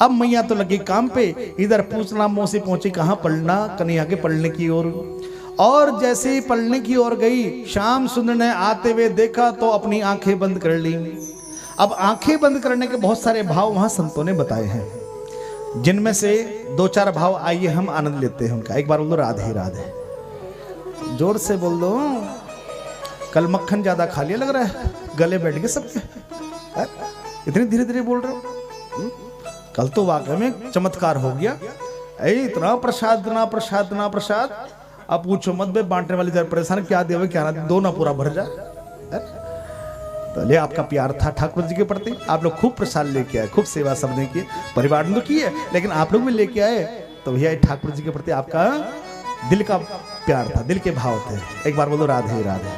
अब मैया तो लगी काम पे, इधर पूछना मौसी पहुंची कहाँ पढ़ना, कन्हैया के पढ़ने की ओर। और जैसे ही पढ़ने की ओर गई, श्याम सुंदर ने आते हुए देखा तो अपनी आंखें बंद कर ली। अब आंखें बंद करने के बहुत सारे भाव वहां संतों ने बताए हैं, जिनमें से दो चार भाव आइए हम आनंद लेते हैं उनका। एक बार बोल दो राधे राधे, जोर से बोल दो। कल मक्खन ज्यादा खा लिया लग रहा है, गले बैठ गए सबके, इतनी धीरे धीरे बोल रहे हो। कल तो वाकई में चमत्कार हो गया, इतना प्रसाद इतना प्रसाद इतना प्रसाद, अब पूछो मत बे, बांटने वाली तरह परेशान, क्या देवे क्या ना, दो ना पूरा भर जाए। तो ले आपका प्यार था ठाकुर जी के प्रति, आप लोग खूब प्रसाद लेके आए, खूब सेवा सबने की, परिवार ने तो की है, लेकिन आप लोग भी लेके आए, तो भैया ठाकुर जी के प्रति आपका दिल का प्यार था, दिल के भाव थे। एक बार बोलो राधे राधे।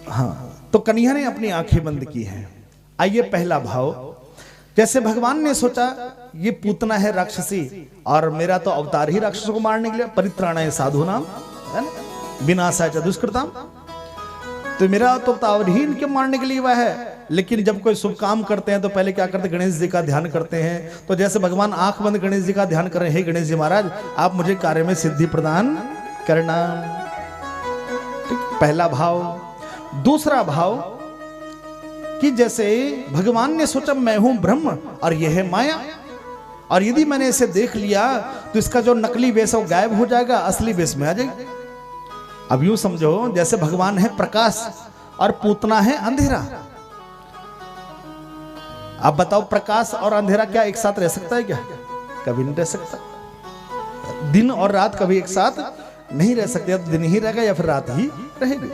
हाँ, तो कन्हैया ने अपनी आंखें बंद की हैं। आइए पहला भाव, जैसे भगवान ने सोचा ये पूतना है राक्षसी, और मेरा तो अवतार ही राक्षसों को मारने के लिए, परित्राणाय साधूनाम है ना, विनाशाय च दुष्कृताम, तो मेरा तो अवतार ही इनके मारने के लिए हुआ है। लेकिन जब कोई शुभ काम करते हैं तो पहले क्या करते हैं, गणेश जी का ध्यान करते हैं। तो जैसे भगवान आंख बंद गणेश जी का ध्यान करें, हे गणेश जी महाराज आप मुझे कार्य में सिद्धि प्रदान करना। पहला भाव। दूसरा भाव कि जैसे भगवान ने सोचा मैं हूं ब्रह्म और यह है माया, और यदि मैंने इसे देख लिया तो इसका जो नकली वेश है वो गायब हो जाएगा, असली वेश में आ जाएगा। अब यूं समझो जैसे भगवान है प्रकाश और पूतना है अंधेरा। अब बताओ प्रकाश और अंधेरा क्या एक साथ रह सकता है क्या? कभी नहीं रह सकता। दिन और रात कभी एक साथ नहीं रह सकते, दिन ही रहेगा या फिर रात ही रहेगी।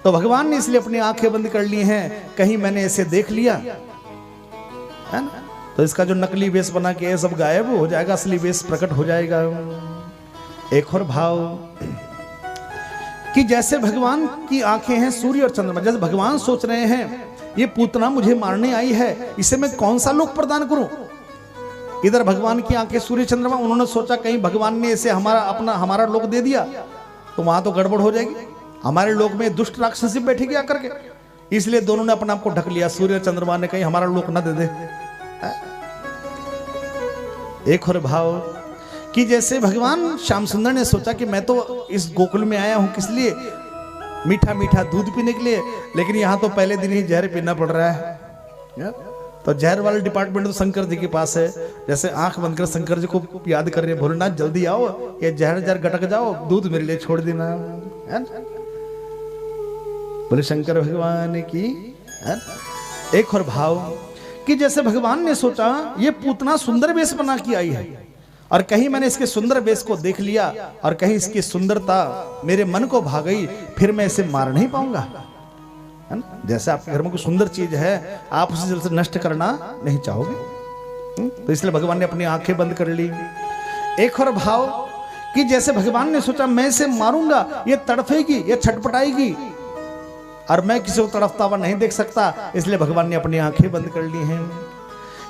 तो भगवान ने इसलिए अपनी आंखें बंद कर ली हैं, कहीं मैंने इसे देख लिया है ना, तो इसका जो नकली वेश बना के सब गायब हो जाएगा, असली वेश प्रकट हो जाएगा। एक और भाव कि जैसे भगवान की आंखें हैं सूर्य और चंद्रमा, जैसे भगवान सोच रहे हैं ये पूतना मुझे मारने आई है, इसे मैं कौन सा लोक प्रदान करूं। इधर भगवान की आंखें सूर्य चंद्रमा, उन्होंने सोचा कहीं भगवान ने इसे हमारा लोक दे दिया तो वहां तो गड़बड़ हो जाएगी, हमारे लोक में दुष्ट राक्षसी बैठेगी आकर के, इसलिए दोनों ने अपने आप को ढक लिया। सूर्य और चंद्रमा ने कहीं हमारा लोक ना दे दे। एक और भाव कि जैसे भगवान श्याम सुंदर ने सोचा कि मैं तो इस गोकुल में आया हूं किस लिए, मीठा मीठा दूध पीने के लिए, लेकिन यहां तो पहले दिन ही जहर पीना पड़ रहा है। तो जहर वाला डिपार्टमेंट तो शंकर जी के पास है। जैसे आंख बंद कर शंकर जी को याद कर रहे हैं, भोलेनाथ जल्दी आओ, ये जहर जहर गटक जाओ, दूध मेरे लिए छोड़ देना है। बोले शंकर भगवान की। एक और भाव कि जैसे भगवान ने सोचा ये पूतना सुंदर वेश बना के आई है, और कहीं मैंने इसके सुंदर वेश को देख लिया और कहीं इसकी सुंदरता मेरे मन को भा गई, फिर मैं इसे मार नहीं पाऊंगा, है ना। जैसे आपके घर में कोई सुंदर चीज है, आप उसे जल्द से नष्ट करना नहीं चाहोगे, तो इसलिए भगवान ने अपनी आंखें बंद कर ली। एक और भाव कि जैसे भगवान ने सोचा मैं इसे मारूंगा, ये तड़फेगी, ये छटपटाएगी, और मैं किसी को तड़फता हुआ नहीं देख सकता, इसलिए भगवान ने अपनी आंखें बंद कर ली हैं।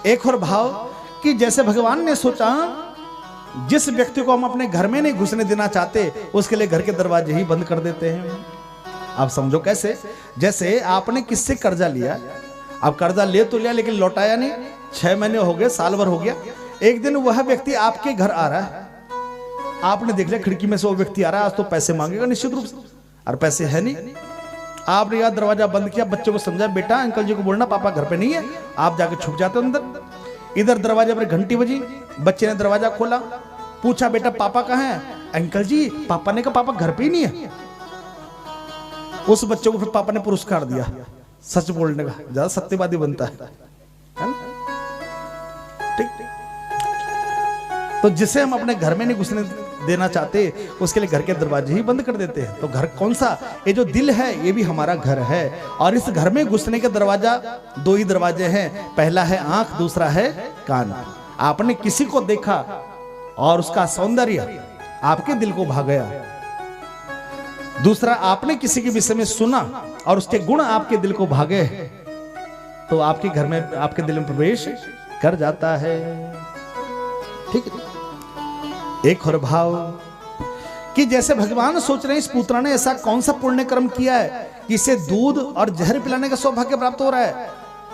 एक और भाव कि जैसे भगवान ने सोचा जिस व्यक्ति को हम अपने घर में नहीं घुसने देना चाहते उसके लिए घर के दरवाजे ही बंद कर देते हैं। आप समझो कैसे, जैसे आपने किससे कर्जा लिया, आप कर्जा ले तो लिया लेकिन लौटाया नहीं, 6 महीने हो गए, साल भर हो गया, एक दिन वह व्यक्ति आपके घर आ रहा है, आपने देख लिया खिड़की में से वो व्यक्ति आ रहा है, आज तो पैसे मांगेगा निश्चित रूप से, और पैसे है नहीं, आपने यार दरवाजा बंद किया, बच्चों को समझाया बेटा अंकल जी को बोलना पापा घर पे नहीं है, आप जाके छुप जाते अंदर। इधर दरवाजे पर घंटी बजी, बच्चे ने दरवाजा खोला, पूछा बेटा पापा कहाँ हैं, अंकल जी पापा ने कहा पापा घर पे ही नहीं है। उस बच्चे को फिर पापा ने पुरस्कार दिया सच बोलने का, ज्यादा सत्यवादी बनता है ना? ठीक। तो जिसे हम अपने घर में नहीं घुसने देना चाहते उसके लिए घर के दरवाजे ही बंद कर देते हैं। तो घर कौन सा, ये जो दिल है ये भी हमारा घर है, और इस घर में घुसने के दरवाजा 2 ही दरवाजे हैं, पहला है आंख, दूसरा है कान। आपने किसी को देखा और उसका सौंदर्य आपके दिल को भा गया, दूसरा आपने किसी के विषय में सुना और उसके गुण आपके दिल को भागे, तो आपके घर में आपके दिल में प्रवेश कर जाता है। ठीक है। एक और भाव कि जैसे भगवान सोच रहे हैं इस पुत्र ने ऐसा कौन सा पुण्य कर्म किया है कि इसे दूध और जहर पिलाने का सौभाग्य प्राप्त हो रहा है,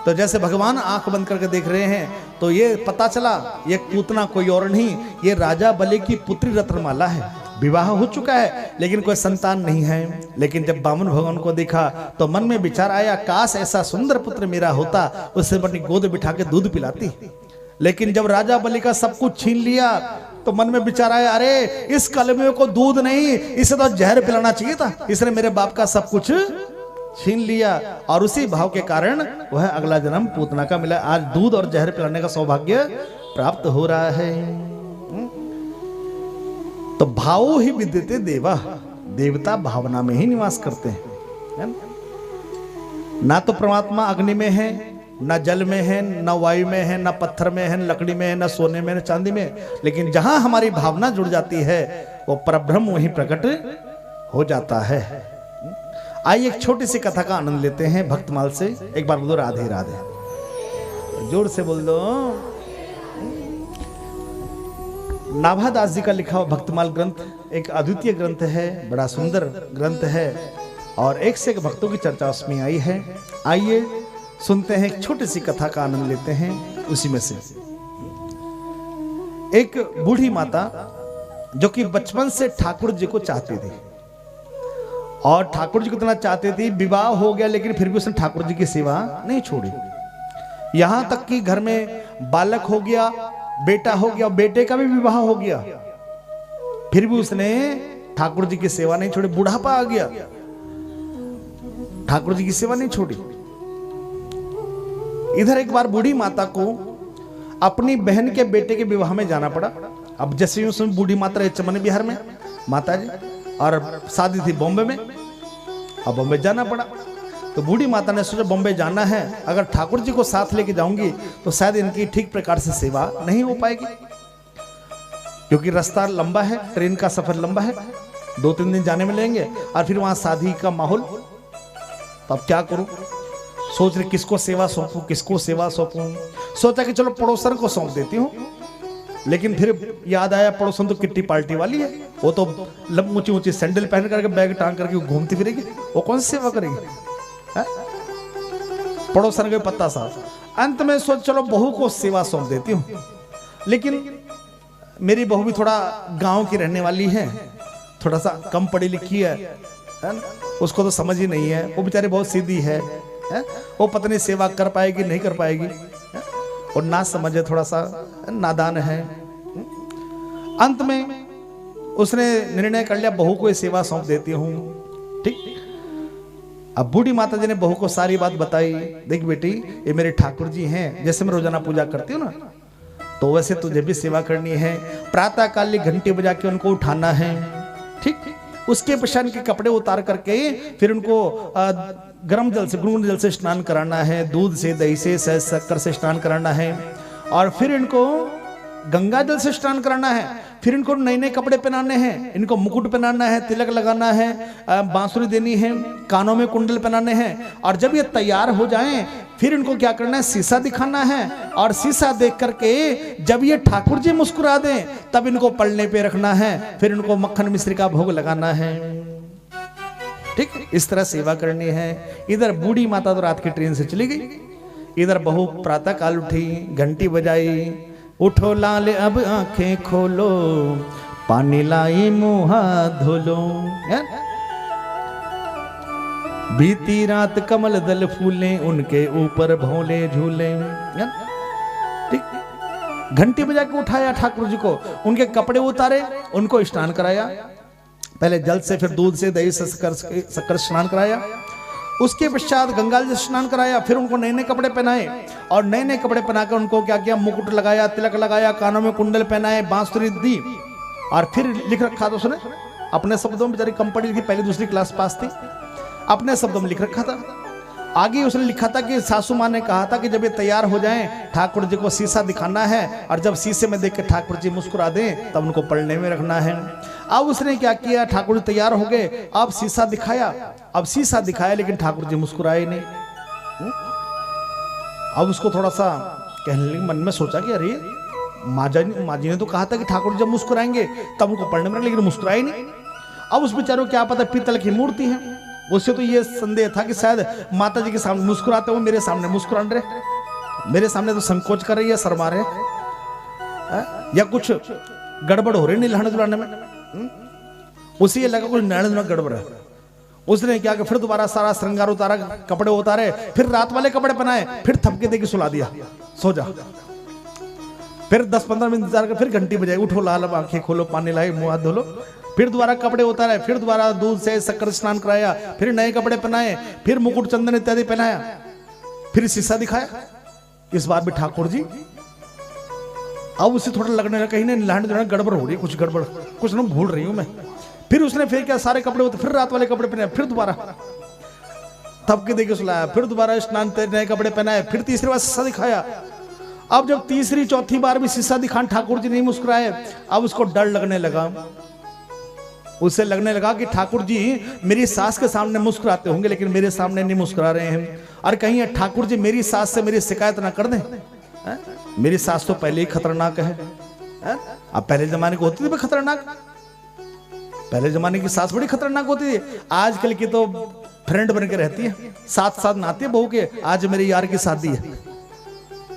तो जैसे भगवान आंख बंद करके देख रहे हैं तो ये पता चला ये पूतना कोई और नहीं, ये राजा बलि की पुत्री रत्नमाला है। विवाह हो चुका है लेकिन कोई संतान नहीं है। लेकिन जब बामन भगवान को देखा तो मन में विचार आया, काश ऐसा सुंदर पुत्र मेरा होता, उससे अपनी गोद बिठा के दूध पिलाती। लेकिन जब राजा बलि का सब कुछ छीन लिया तो मन में विचार आया, अरे इस कलमे को दूध नहीं, इसे तो जहर पिलाना चाहिए था, इसने मेरे बाप का सब कुछ छीन लिया। और उसी भाव के कारण वह अगला जन्म पूतना का मिला। आज दूध और जहर पिलाने का सौभाग्य प्राप्त हो रहा है। तो भावो ही विद्यते देवा, देवता भावना में ही निवास करते हैं। ना तो परमात्मा अग्नि में है, न जल में है, न वायु में है, न पत्थर में है, न लकड़ी में है, न सोने में, न चांदी में। लेकिन जहां हमारी भावना जुड़ जाती है वो परब्रह्म वहीं प्रकट हो जाता है। आइए एक छोटी सी कथा का आनंद लेते हैं भक्तमाल से। एक बार बोलो राधे राधे, जोर से बोल दो। नाभादास जी का लिखा हुआ भक्तमाल ग्रंथ एक अद्वितीय ग्रंथ है, बड़ा सुंदर ग्रंथ है और एक से एक भक्तों की चर्चा उसमें आई है। आइए सुनते हैं, एक छोटी सी कथा का आनंद लेते हैं। उसी में से एक बूढ़ी माता जो कि बचपन से ठाकुर जी को चाहती थी और ठाकुर जी को इतना चाहती थी, विवाह हो गया लेकिन फिर भी उसने ठाकुर जी की सेवा नहीं छोड़ी। यहां तक कि घर में बालक हो गया, बेटा हो गया, बेटे का भी विवाह हो गया, फिर भी उसने ठाकुर जी की सेवा नहीं छोड़ी। बुढ़ापा आ गया, ठाकुर जी की सेवा नहीं छोड़ी। इधर एक बार बूढ़ी माता को अपनी बहन के बेटे के विवाह में जाना पड़ा। अब जैसे ही उसमें बूढ़ी माता रहे चमन बिहार में माता जी, और शादी थी बॉम्बे में, अब बॉम्बे जाना पड़ा। तो बूढ़ी माता ने सोचा बॉम्बे जाना है, अगर ठाकुर जी को साथ लेके जाऊंगी तो शायद इनकी ठीक प्रकार से सेवा नहीं हो पाएगी, क्योंकि रास्ता लंबा है, ट्रेन का सफर लंबा है, 2-3 दिन जाने में लेंगे और फिर वहां शादी का माहौल। तो अब क्या करूं, सोच रही किसको सेवा सौंपूं, किसको सेवा सौंपूं। सोचा कि चलो पड़ोसन को सौंप देती हूँ, लेकिन फिर याद आया पड़ोसन तो किट्टी पार्टी वाली है, वो तो ऊंची ऊंची सैंडल पहन करके बैग टांग करके घूमती फिरेगी, वो कौन सी सेवा करेगी। पड़ोसन के पत्ता साफ। अंत में सोच चलो बहू को सेवा सौंप देती हूँ, लेकिन मेरी बहू भी थोड़ा गांव की रहने वाली है, थोड़ा सा कम पढ़ी लिखी है, उसको तो समझ ही नहीं है, वो बेचारी बहुत सीधी है, वो पत्नी सेवा कर पाएगी नहीं कर पाएगी, और ना समझे, थोड़ा सा नादान है। अंत में उसने निर्णय कर लिया बहू को सेवा सौंप देती हूँ। ठीक, अब बूढ़ी माता जी ने बहू को सारी बात बताई, देख बेटी ये मेरे ठाकुर जी हैं, जैसे मैं रोजाना पूजा करती हूँ ना, तो वैसे तुझे भी सेवा करनी है, प्रातः काल घंटी बजा के उनको उठाना है। ठीक, उसके पश्चात के कपड़े उतार करके फिर उनको गर्म जल से, गुनगुने जल से स्नान कराना है, दूध से, दही से, सहज शक्कर से स्नान कराना है, और फिर इनको गंगा जल से स्नान कराना है। फिर इनको नए नए कपड़े पहनाने हैं, इनको मुकुट पहनाना है, तिलक लगाना है, बांसुरी देनी है, कानों में कुंडल पहनाने हैं। और जब ये तैयार हो जाएं फिर इनको क्या करना है, शीशा दिखाना है, और शीशा देख करके जब ये ठाकुर जी मुस्कुरा दें तब इनको पलने पे रखना है, फिर इनको मक्खन मिश्री का भोग लगाना है। ठीक, इस तरह सेवा करनी है। इधर बूढ़ी माता तो रात की ट्रेन से चली गई, इधर बहू प्रातः काल उठी, घंटी बजाई, उठो लाल अब आंखें खोलो, पानी लाई मुंह धोलो, बीती रात कमल दल फूले, उनके ऊपर भोले झूले। ठीक, घंटी बजा के उठाया ठाकुर जी को, उनके कपड़े उतारे, उनको स्नान कराया, पहले जल से, फिर दूध से, दही से, शक्कर स्नान कराया, उसके पश्चात गंगा जल स्नान कराया, फिर उनको नए नए कपड़े पहनाए, और नए नए कपड़े पहनाकर उनको क्या किया, मुकुट लगाया, तिलक लगाया, कानों में कुंडल पहनाए, बांसुरी दी, और फिर लिख रखा था उसने अपने शब्दों में, बेचारी कम पढ़ी लिखी, पहली दूसरी क्लास पास थी, अपने शब्दों में लिख रखा था। आगे उसने लिखा था कि सासू माँ ने कहा था कि जब ये तैयार हो जाएं ठाकुर जी को शीशा दिखाना है, और जब शीशे में देख के ठाकुर जी मुस्कुरा दें तब उनको पलने में रखना है। अब उसने क्या किया, ठाकुर जी तैयार हो गए, अब शीशा दिखाया, अब शीशा दिखाया लेकिन ठाकुर जी मुस्कुराए नहीं। अब उसको थोड़ा सा कहने लगी, मन में सोचा कि अरे माँ जी ने तो कहा था कि ठाकुर जब मुस्कुराएंगे तब उनको पढ़ने में, लेकिन मुस्कुराए नहीं। अब उस बेचारों को क्या पता पीतल की मूर्ति है, उससे तो ये संदेह था कि शायद माता जी के सामने मुस्कुराते हो, मेरे सामने मुस्कुरा रहे, मेरे सामने तो संकोच कर रही है, शर्मा रहे या कुछ गड़बड़ हो रही नहीं नहाने धुलाने में। उसे ये लगा कुछ नहाने धुलाने गड़बड़ है। उसने क्या कि फिर दोबारा सारा श्रृंगार उतारा, कपड़े उतारे, फिर रात वाले कपड़े पहनाए, फिर थपके देके सुला दिया, सो जा। फिर 10-15 मिनट इंतजार कर, फिर घंटी बजाई, उठो लाल आंखें खोलो, पानी लाए, मुंह हाथ धो लो। फिर दोबारा कपड़े उतारे, फिर दोबारा दूध से शक्कर स्नान कराया, फिर नए कपड़े पहनाए, फिर मुकुट चंदन इत्यादि पहनाया, फिर शीशा दिखाया। इस बार भी ठाकुर जी अब उसे थोड़ा लगने लगा कहीं ना नहाने धोने गड़बड़ हो रही है, कुछ गड़बड़, कुछ ना भूल रही हूं मैं। फिर उसने फिर क्या सारे कपड़े उतारे, फिर रात वाले कपड़े पहनाए, फिर दोबारा थपके देके सुलाया, फिर दोबारा स्नान नए कपड़े पहनाए, फिर तीसरी बार शीशा दिखाया। अब जब तीसरी चौथी बार भी शीशा दिखान ठाकुर जी नहीं मुस्कुराए, अब उसको डर लगने लगा। उसे लगने लगा कि ठाकुर जी मेरी सास के सामने मुस्कुराते होंगे लेकिन मेरे सामने नहीं मुस्कुरा रहे हैं, और कहीं ठाकुर जी मेरी सास से मेरी शिकायत ना कर दें। मेरी सास तो पहले ही खतरनाक है। अब पहले जमाने को होती थी खतरनाक, पहले जमाने की सास बड़ी खतरनाक होती थी, आजकल की तो फ्रेंड बन के रहती है, साथ साथ नहाती है बहू के, आज मेरे यार की शादी है।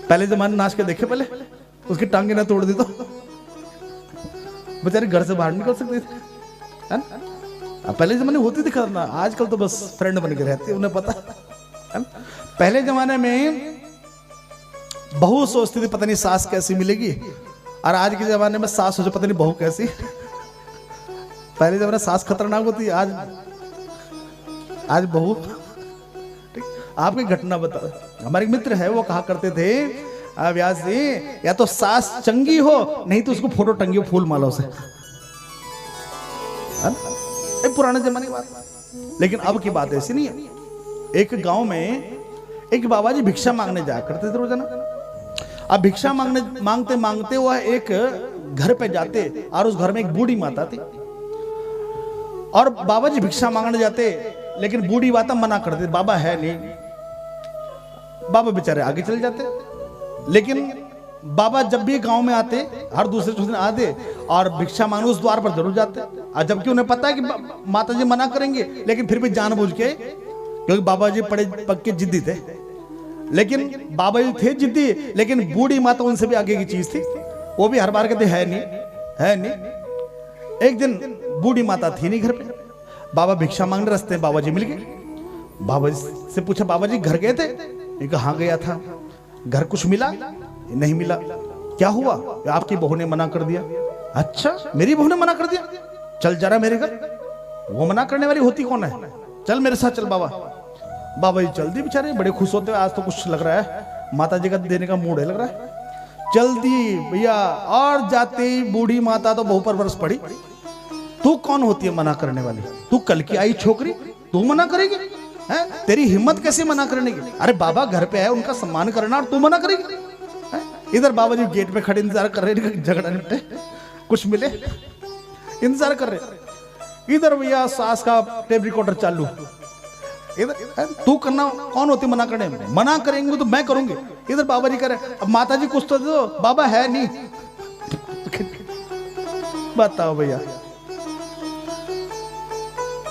पहले जमाने नाच के देखे, पहले उसकी टांगे ना तोड़ दी तो बेचारे घर से बाहर निकल सकते थे, है ना। पहले जमाने होती थी खतरनाक, आजकल तो बस फ्रेंड बन के रहती है, उन्हें पता है। पहले जमाने में बहू सोचती थी पता नहीं सास कैसी मिलेगी, और आज के जमाने में सास सोचे पता नहीं बहू कैसी। पहले जमाने सास खतरनाक होती है, आज बहू। आपकी घटना बताओ, हमारे मित्र है वो कहा करते थे व्यास जी, या तो सास चंगी हो नहीं तो उसको फोटो टंगी हो फूल मालाओं से, एक पुराने जमाने की बात। लेकिन अब की बात ऐसी नहीं है। एक गांव में एक बाबा जी भिक्षा मांगने जाया करते थे रोजाना। अब भिक्षा मांगते मांगते वो एक घर पे जाते, और उस घर में एक बूढ़ी माता थी, और बाबा जी भिक्षा मांगने जाते, लेकिन बूढ़ी माता मना कर देती, बाबा है नहीं। बाबा बेचारे आगे चले जाते, लेकिन बाबा जब भी गांव में आते, हर दूसरे दिन आते और भिक्षा मांगने उस द्वार पर जरूर जाते, और जबकि उन्हें पता है कि माता जी मना करेंगे, लेकिन फिर भी जानबूझ के, क्योंकि बाबा जी बड़े पक्के जिद्दी थे, लेकिन बाबा जी थे जिद्दी, लेकिन बूढ़ी माता उनसे भी आगे की चीज थी, वो भी हर बार कहते है नहीं, है नहीं। एक दिन बूढ़ी माता थी नहीं घर पे, बाबा भिक्षा मांगने रास्ते में बाबा जी मिल गए। बाबा जी से पूछा, बाबा जी घर गए थे? ये कहा गया था। घर कुछ मिला? नहीं मिला। क्या हुआ? आपकी बहू ने मना कर दिया। अच्छा, मेरी बहू ने मना कर दिया? चल जरा मेरे घर। वो मना करने वाली होती कौन है? चल मेरे साथ चल बाबा। बाबा जी चल दी, बेचारे बड़े खुश होते हुए, आज तो कुछ लग रहा है माता जी का देने का मूड है लग रहा है। चल दी भैया, और जाते ही बूढ़ी माता तो बहू पर बरस पड़ी। तू कौन होती है मना करने वाली? तू कल की आई छोकरी, तू मना करेगी? है तेरी हिम्मत कैसे मना करने की? अरे बाबा घर पे है, उनका सम्मान करना, और तू मना करेगी? इधर बाबा जी गेट पे खड़े इंतजार कर रहे, झगड़ा निपटे, कुछ मिले, इंतजार कर रहे। इधर भैया सास का टेप रिकॉर्डर चालू, इधर तू करना कौन होती मना करने में? मना करेंगे तो मैं करूंगी। इधर बाबा जी कह रहे, अब माता जी कुछ तो दो। बाबा है नहीं। बताओ भैया,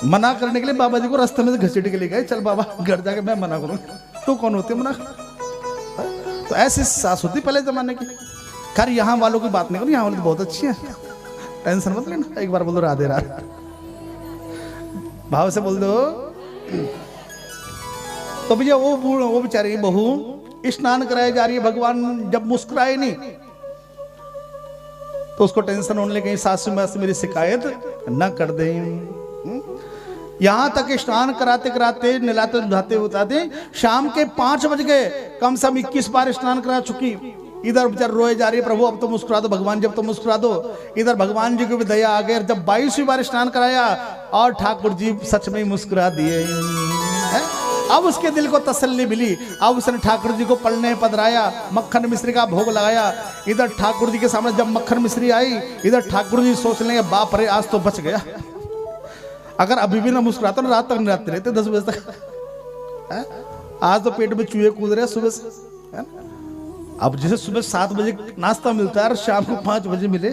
मना करने के लिए बाबा जी को रास्ते में से घसीट के ले गए, चल बाबा घर जाके मैं मना करूंगा। तू कौन होती है मना? तो ऐसी सास होती पहले जमाने की। खैर यहाँ वालों की बात नहीं करो, यहाँ वाले तो बहुत अच्छी है, टेंशन मत लेना। एक बार बोल दो राधे राधे, भाव से बोल दो। तो भैया वो बेचारी बहू स्नान कराई जा रही है, भगवान जब मुस्कुराए नहीं तो उसको टेंशन होने लगी, सासू मां से मेरी शिकायत न कर दें। यहां तक स्नान कराते कराते, नहलाते धुलाते उताते शाम के 5 बज गए। कम से कम 21 बार स्नान करा चुकी। इधर बेचार रोए जा रही है, प्रभु अब तो मुस्कुरा दो भगवान, जब तो मुस्कुरा दो। इधर भगवान जी को भी दया आ गई, जब 22वीं बार स्नान कराया और ठाकुर जी सच में मुस्कुरा दिए। अब उसके दिल को तसल्ली मिली। अब उसने ठाकुर जी को पलने पधराया, मक्खन मिश्री का भोग लगाया। इधर ठाकुर जी के सामने जब मक्खन मिश्री आई, इधर ठाकुर जी सोच लेंगे बाप रे आज तो बच गया। अगर अभी भी ना मुस्कुराता ना, रात तक नहाते रहते 10 बजे तक। आज तो पेट में चूहे कूद रहे सुबह से। अब जैसे सुबह 7 बजे नाश्ता मिलता है और शाम को 5 बजे मिले,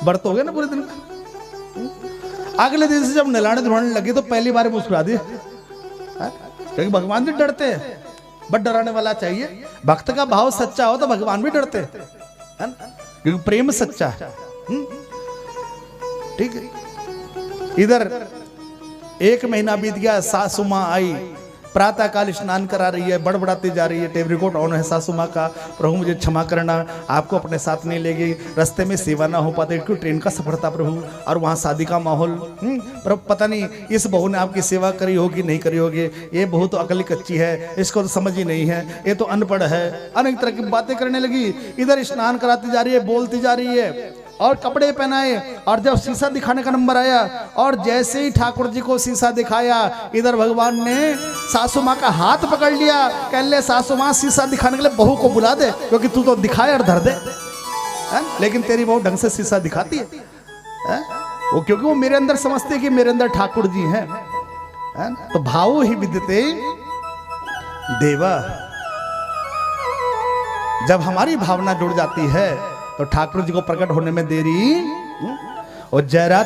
बढ़त हो गया ना पूरे दिन का। अगले दिन से जब नहलाने धुलाने लगे तो पहली बार मुस्कुरा दिए। क्योंकि भगवान भी डरते हैं, बट डराने वाला चाहिए। भक्त का भाव सच्चा हो तो भगवान भी डरते हैं, है ना? क्योंकि प्रेम सच्चा है। ठीक है। इधर 1 महीना बीत गया, सासू माँ आई, प्रातः काल स्नान करा रही है, बड़बड़ाती जा रही है, टेप रिकॉर्ड ऑन है सासू माँ का, प्रभु मुझे क्षमा करना, आपको अपने साथ नहीं ले गई, रास्ते में सेवा ना हो पाते क्योंकि ट्रेन का सफर था प्रभु, और वहाँ शादी का माहौल। प्रभु पता नहीं इस बहू ने आपकी सेवा करी होगी नहीं करी होगी, ये बहू तो अकली कच्ची है, इसको तो समझ ही नहीं है, ये तो अनपढ़ है, अनेक तरह की बातें करने लगी। इधर स्नान कराती जा रही है, बोलती जा रही है, और कपड़े पहनाए, और जब शीशा दिखाने का नंबर आया, और जैसे ही ठाकुर जी को शीशा दिखाया, इधर भगवान ने सासू माँ का हाथ पकड़ लिया, कह ले सासू माँ शीशा दिखाने के लिए बहू को बुला दे, क्योंकि तू तो दिखाए और धर दे, लेकिन तेरी बहू ढंग से शीशा दिखाती है, वो क्योंकि वो मेरे अंदर समझते कि मेरे अंदर ठाकुर जी हैं, तो भाव ही विद्यते देवा। जब हमारी भावना जुड़ जाती है तो ठाकुर जी को प्रकट होने में देरी और जरा